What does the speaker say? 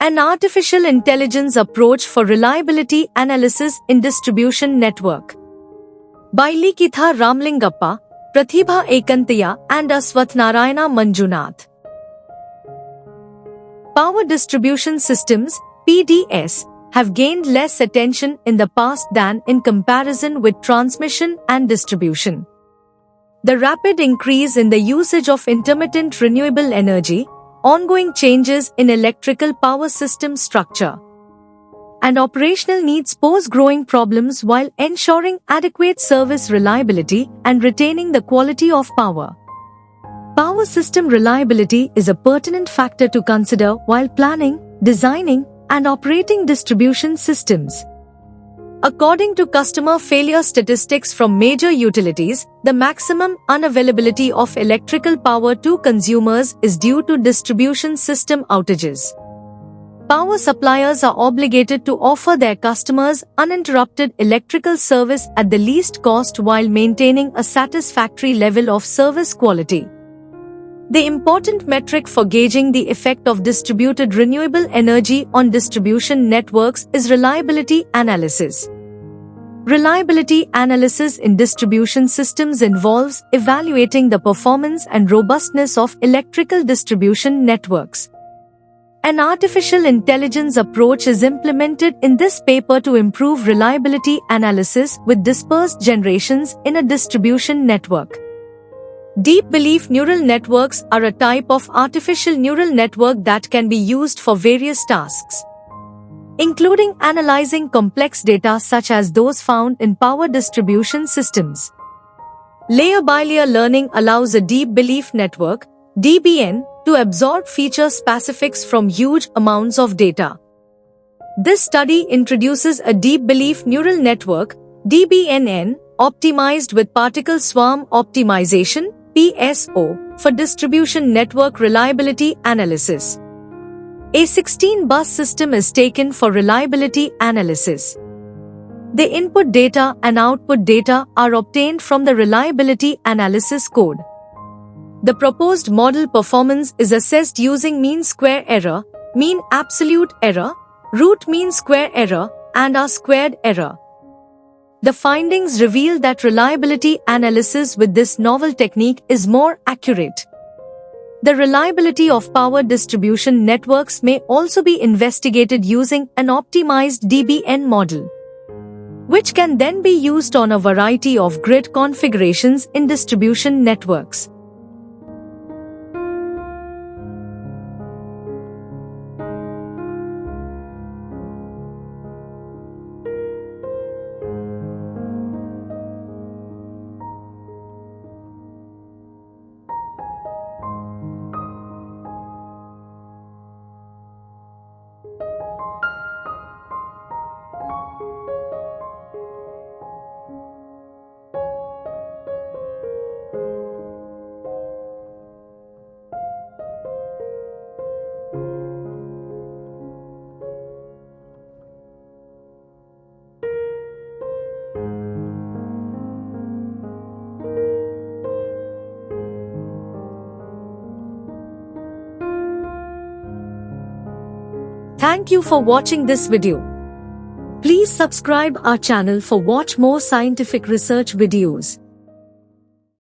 An artificial intelligence approach for reliability analysis in distribution network. By Likitha Ramlingappa, Pratibha Ekantaya and Aswathnarayana Manjunath. Power distribution systems, PDS, have gained less attention in the past than in comparison with transmission and distribution. The rapid increase in the usage of intermittent renewable energy, ongoing changes in electrical power system structure, and operational needs pose growing problems while ensuring adequate service reliability and retaining the quality of power. Power system reliability is a pertinent factor to consider while planning, designing, and operating distribution systems. According to customer failure statistics from major utilities, the maximum unavailability of electrical power to consumers is due to distribution system outages. Power suppliers are obligated to offer their customers uninterrupted electrical service at the least cost while maintaining a satisfactory level of service quality. The important metric for gauging the effect of distributed renewable energy on distribution networks is reliability analysis. Reliability analysis in distribution systems involves evaluating the performance and robustness of electrical distribution networks. An artificial intelligence approach is implemented in this paper to improve reliability analysis with dispersed generations in a distribution network. Deep belief neural networks are a type of artificial neural network that can be used for various tasks, including analyzing complex data such as those found in power distribution systems. Layer-by-layer learning allows a deep belief network, DBN, to absorb feature specifics from huge amounts of data. This study introduces a deep belief neural network, DBNN, optimized with particle swarm optimization, PSO, for distribution network reliability analysis. A 16-bus system is taken for reliability analysis. The input data and output data are obtained from the reliability analysis code. The proposed model performance is assessed using mean square error, mean absolute error, root mean square error, and R-squared error. The findings reveal that reliability analysis with this novel technique is more accurate. The reliability of power distribution networks may also be investigated using an optimized DBN model, which can then be used on a variety of grid configurations in distribution networks. Thank you for watching this video. Please subscribe our channel for watch more scientific research videos.